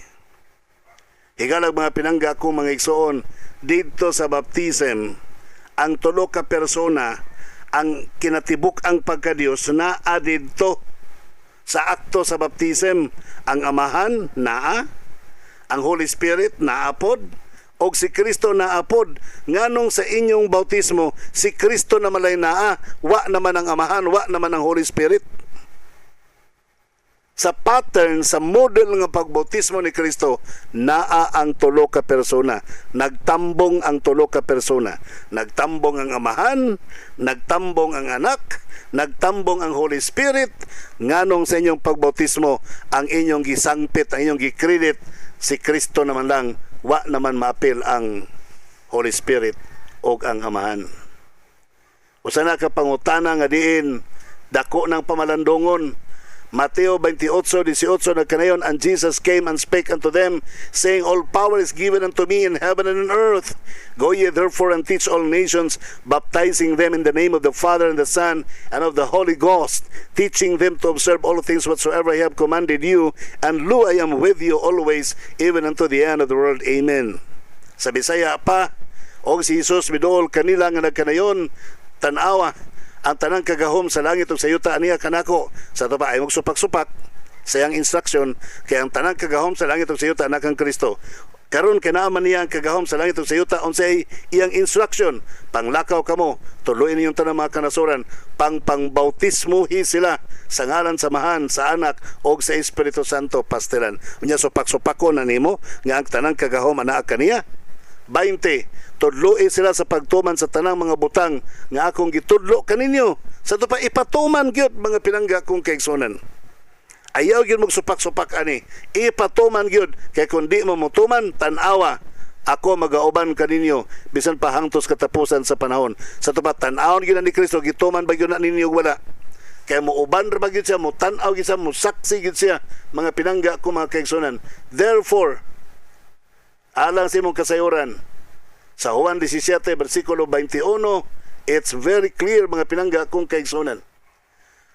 Higalag mga pinangga ko, mga igsoon, dito sa baptism, ang tulo ka persona, ang kinatibuk ang pagkadiyos na adidto sa akto sa baptism. Ang Amahan naa, ang Holy Spirit naapod, og si Kristo naapod. Nganong sa inyong bautismo si Kristo na malay naa, wa naman ang Amahan, wa naman ang Holy Spirit. Sa pattern, sa model nga pagbautismo ni Kristo, naa ang tulo ka persona. Nagtambong ang tulo ka persona. Nagtambong ang Amahan, nagtambong ang Anak, nagtambong ang Holy Spirit. Nganong sa inyong pagbautismo, ang inyong gisangpit, ang inyong gikredit, si Kristo naman lang, wa naman maapil ang Holy Spirit o ang Amahan. Usa na ka pangutana nga diin, dako ng pamalandongon. Mateo 28:18 nagkanayon, "And Jesus came and spake unto them, saying, All power is given unto me in heaven and in earth. Go ye therefore and teach all nations, baptizing them in the name of the Father and the Son and of the Holy Ghost, teaching them to observe all things whatsoever I have commanded you. And lo, I am with you always, even unto the end of the world. Amen." Sa Bisaya pa, og si Jesus miduol kanila nga nagkanayon, tanawa, ang tanang kagahom sa langit ug sa yuta aniya kanako. Sa to ba ay magsupak-supak sa iyang instruction, kay ang tanang kagahom sa langit ug sa yuta anak kang Kristo. Karon kinaaman niya ang kagahom sa langit ug sa yuta, unsay iyang instruction? Panglakaw kamo, tuloy ninyong tanang mga kanasuran, pangbautismuhi sila sa ngalan sa Amahan, sa Anak og sa Espiritu Santo, pastilan. Unya supak-supako na nimo nga ang tanang kagahom anaa kaniya. 20, tudloi sila sa pagtuman sa tanang mga butang nga akong gitudlo kaninyo. Sa to pa ipatuman gyud mga pinangga kong kaigsunan. Ayaw gyud magsupak-supak ani. Ipatuman gyud, kay kun di mo mutuman, tanawa, ako magauban kaninyo bisan pa hangtos katapusan sa panahon. Sa to pa tan-awon gyud ni Kristo, gituman ba gyud na ninyo wala. Kay mo uban ra ba gyud siya, mo tan-aw gyud siya, mo saksi gyud siya, mga pinangga ko mga kaigsunan. Therefore, alang sa imong kasayuran, sa Juan 17 versikulo 21, it's very clear mga pinangga kung kaigsunan.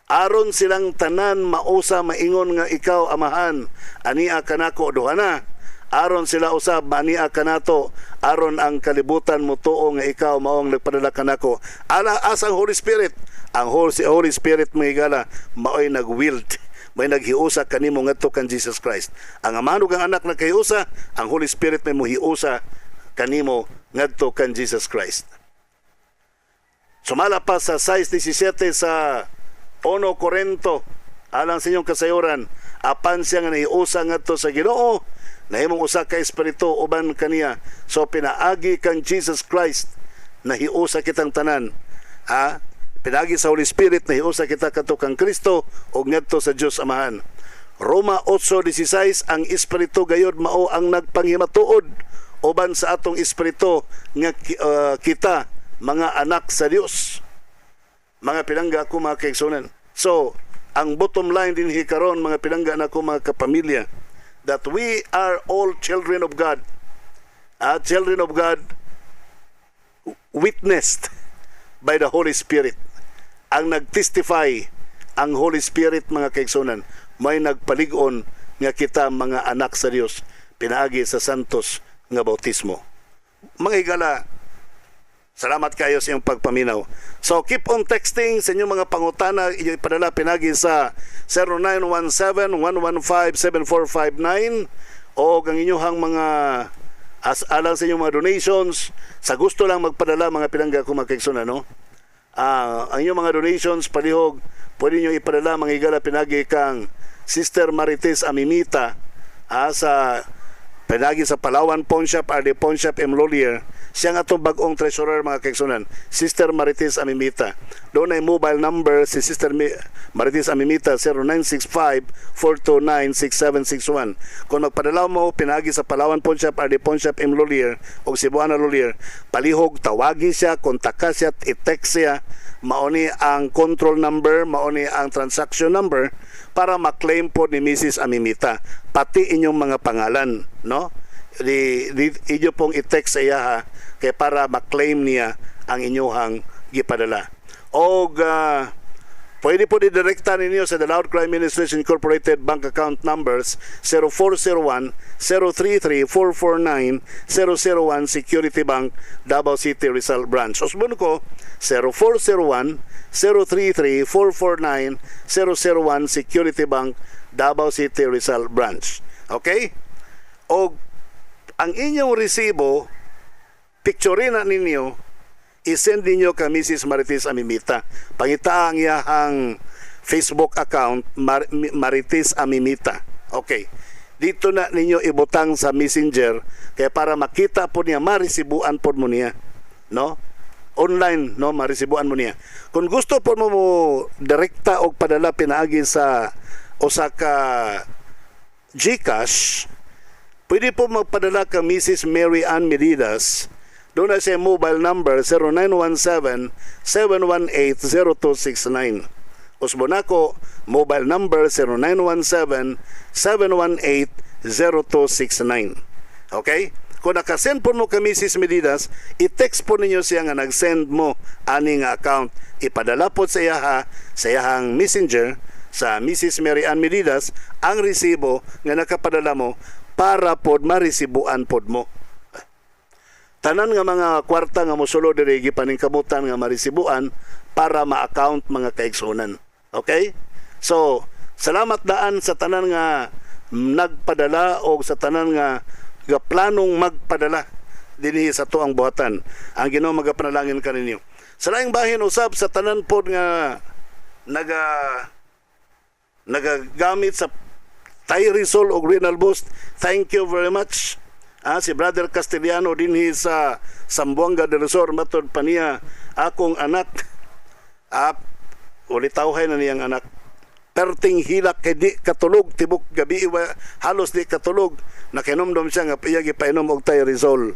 Aron silang tanan mausa maingon nga ikaw Amahan, ania kanako duhana. Aron sila usab ania kanato, aron ang kalibutan mo tuo nga ikaw maong nagpadala kanako. Ala asang Holy Spirit, ang Holy Spirit mga higala maoy nagwield, may naghiusa kanimo ngadto kan Jesus Christ. Ang Amahan ug ang Anak naghiusa, ang Holy Spirit may mohiusa kanimo ngadto kan Jesus Christ. Sumala pa sa 6:17 sa 1 Corinto, alang sa inyong kasayuran, apan siya nga nahiusa ngadto sa Ginoo, nahimong usa ka espiritu uban kaniya. So pinaagi kang Jesus Christ, nahiusa kitang tanan. Pinagi sa Holy Spirit, nahiusa kita kadto kang Kristo o ngadto sa Dios Amahan. Roma 8:16, ang Espiritu gayud mao ang nagpanghimatuod uban sa atong espiritu nga kita mga anak sa Dios. Mga pinangga ko mga kaigsunan. So, ang bottom line din hikaron mga pinangga na ko mga kapamilya, that we are all children of God. Children of God witnessed by the Holy Spirit. Ang nagtestify ang Holy Spirit mga kaigsunan, may nagpalig-on nga kita mga anak sa Dios pinaagi sa santos nga bautismo. Mga higala, salamat kayo sa iyong pagpaminaw. So keep on texting sa inyong mga pangutana, inyong ipadala pinagi sa 0917-115-7459 o ang inyong mga alang sa inyong mga donations. Sa gusto lang magpadala mga pinangga ko mga kaigsunan, no? Ang inyong mga donations palihog pwede nyo ipadala mga higala pinagi kang Sister Marites Amimita sa pinagi sa Palawan Pawn Shop, RD Pawn Shop, M. Lolier. Siya nga itong bagong treasurer mga kaigsunan, Sister Marites Amimita. Doon ay mobile number si Sister Marites Amimita 0965-429-6761. Kung magpadala mo pinagi sa Palawan Pawn Shop, RD Pawn Shop, M. Lolier o Cebuana Lolier, palihog tawagi siya, kontak siya, i-text siya, mauni ang control number, mauni ang transaction number para maklaim po ni Mrs. Amimita pati inyong mga pangalan, no? Inyo pong i-text sa iya kaya para maklaim niya ang inyong gipadala. O pwede po didirekta ninyo sa The Loud Cry Ministries Incorporated bank account numbers 0401-033-449-001 Security Bank, Davao City, Rizal Branch. Osbon ko 0401-033-449-001 Security Bank, Davao City, Rizal Branch. Okay? O ang inyong resibo, picture na ninyo, isend ninyo ka Mrs. Marites Amimita. Pangita ang iyahang Facebook account, Marites Amimita. Okay. Dito na ninyo ibutang sa Messenger kaya para makita po niya, marisibuan po mo niya. No? Online, no, marisibuan mo niya. Kung gusto po mo direkta o padala pinaagi sa Osaka GCash, pwede po magpadala ka Mrs. Mary Ann Medidas. Doon na siya mobile number 0917-718-0269. Usbonako, mobile number 0917-718-0269. Okay? Kung nakasend po mo ka Mrs. Medidas, i-text po ninyo siya nga nag-send mo aning account. Ipadala po sa iyahang messenger sa Mrs. Mary Ann Medidas ang resibo nga nakapadala mo para pod marisibuan pod mo. Tanan nga mga kwarta nga mosulo diri gipaningkamutan nga marisibuan para ma-account mga kaigsunan. Okay? So, salamat daan sa tanan nga nagpadala o sa tanan nga planong magpadala dinhi sa tuang buhatan. Ang Ginoo magapanalangin kaninyo. Sa laing bahin usab sa tanan pod nga nagagamit sa Tyresol o renal boost. Thank you very much. Si Brother Castellano dinhi sa Sambuanga del Sur matod pa niya akong anak. Ulitawhay na niyang anak. Perting hilak kay di katulog tibok gabi halos di katulog. Nakinomdom siya nga piyagi painom og Tyresol.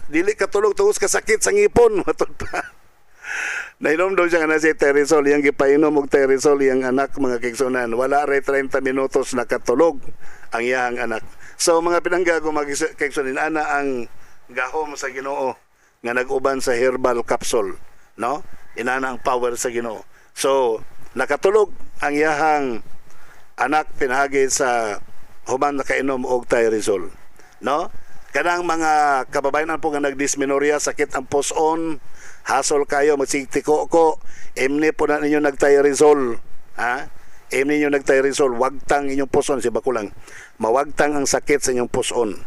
Dili katulog tungos kasakit sa ngipon matod pa. Nainomdom siya nga na si Tyresol, yang gipainom og Tyresol yang anak mga kigsunan. Wala ray 30 minutos nakatulog ang iyang anak. So mga pinangga ko magkigsunin ana ang gahom sa Ginoo nga nag-uban sa herbal capsule, no? Inana ang power sa Ginoo. So nakatulog ang iyang anak pinahagi sa human nakainom og Tyresol, no? Kanang mga kababayan po nga nagdysmenorrhea, sakit ang puson, hasol kayo, magsigtiko ko, emni po na ninyo nag-Tyresol, emni ninyo nag-Tyresol, wagtang inyong puson, si Bakulang, mawagtang ang sakit sa inyong puson.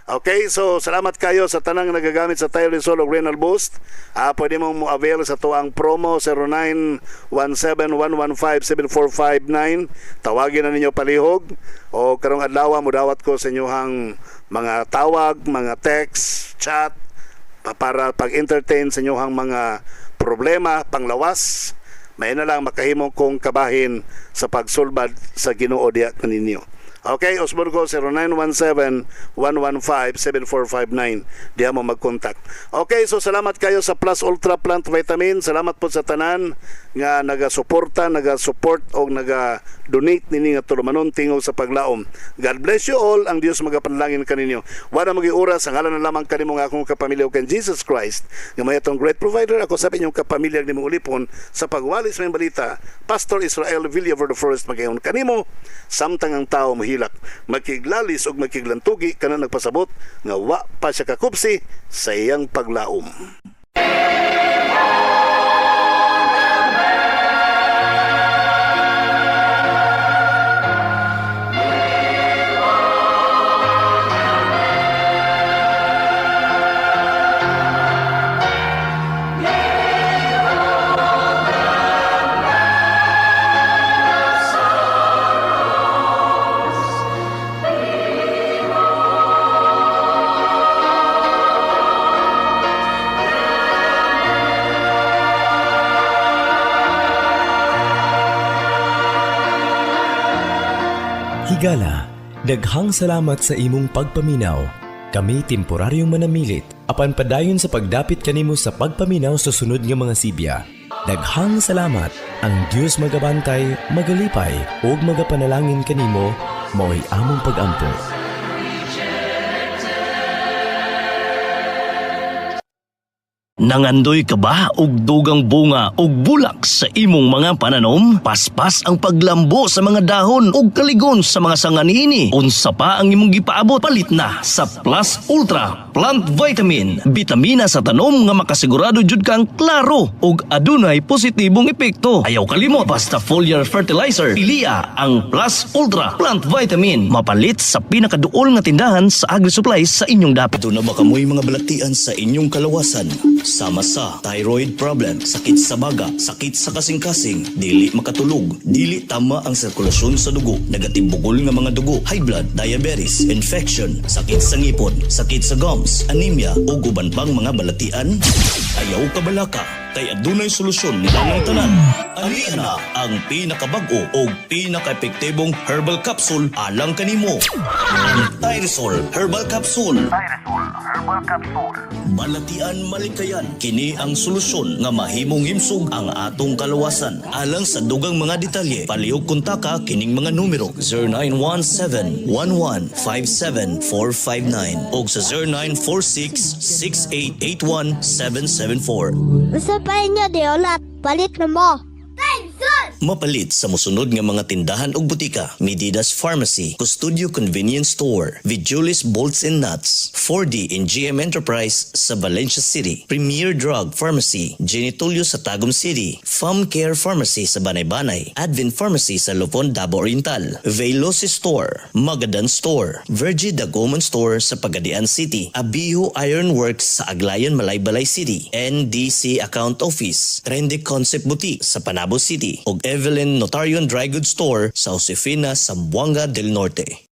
Okay, so salamat kayo sa tanang nagagamit sa Tyresol o renal boost. Pwede mong mo-avail sa tuang promo 0917-115-7459. Tawagin na ninyo palihog o karong adlaw mo dawat ko sa inyohang mga tawag, mga text, chat para pag-entertain sa inyohang mga problema, panglawas. May na lang makahimong kong kabahin sa pagsulbad sa Ginoo diya kaninyo. Okay, Osborgo 0917-115-7459. Diya mo mag-contact. Okay, so salamat kayo sa Plus Ultra Plant Vitamin. Salamat po sa tanan nga naga-suporta, naga-support o naga-donate nini nga tulumanon tingog sa paglaom. God bless you all. Ang Dios magapanalangin kaninyo. Wala magi-oras ang ngalan na lamang kanimo nga akong kapamilya ken Jesus Christ. Nga may atong great provider ako sa inyong kapamilya nimo ulipon sa pagwalis may balita. Pastor Israel Villaver the First magayon kanimo samtang ang tao hilak, makiglalis o makiglantugi kana nagpasabot nga wa pa siya kakupsi sa iyang paglaom. higala, daghang salamat sa imong pagpaminaw. Kami temporaryong manamilit apan padayon sa pagdapit kanimo sa pagpaminaw sa sunod nga mga sibya. Daghang salamat. Ang Dios magabantay, magalipay ug magapanalangin kanimo mao'y among pag-ampo. Nangandoy ka ba og dugang bunga og bulak sa imong mga pananom? Paspas ang paglambo sa mga dahon ug kaligon sa mga sanga niini. Unsa pa ang imong gipaabot? Palit na sa Plus Ultra Plant Vitamin. Bitamina sa tanom nga makasigurado jud kang klaro ug adunay positibong epekto. Ayaw kalimot, basta foliar fertilizer. Piliya ang Plus Ultra Plant Vitamin. Mapalit sa pinakaduol nga tindahan sa agri-supplies sa inyong dapit. Ito na ba kamoy mga balatian sa inyong kalawasan? Sama sa thyroid problem, sakit sa baga, sakit sa kasing-kasing, dili makatulog, dili tama ang sirkulasyon sa dugo, nagatibugol nga mga dugo, high blood, diabetes, infection, sakit sa ngipon, sakit sa gums, anemia o guban pang mga balatian. Ayaw ka balaka, kay adunay solusyon nila ng tanan. Alian na ang pinakabag-o o pinaka-epektibong herbal capsule alang kanimo. Thyroxol Herbal Capsule. Balatian malikayan, kini ang solusyon nga mahimong himsog ang atong kalawasan. Alang sa dugang mga detalye, palihog kontaka kining mga numero 0917-1157-459 o sa 0946-6881-774. Usa pa inyo di ulat, palit na mo. Mapalit sa musunod nga mga tindahan ug butika: Medidas Pharmacy, Custodio Convenience Store, Vijulis Bolts and Nuts, 4D and GM Enterprise sa Valencia City, Premier Drug Pharmacy, Genitulio sa Tagum City, Farm Care Pharmacy sa Banay-Banay, Advent Pharmacy sa Lupon, Davao Oriental, Veloci Store, Magadan Store, Virgie Dagoman Store sa Pagadian City, Abiho Iron Works sa Aglayan, Malaybalay City, NDC Account Office, Trendy Concept Boutique sa Panabo City, ug Evelyn Notarion Dry Goods Store sa Josefina, Zamboanga del Norte.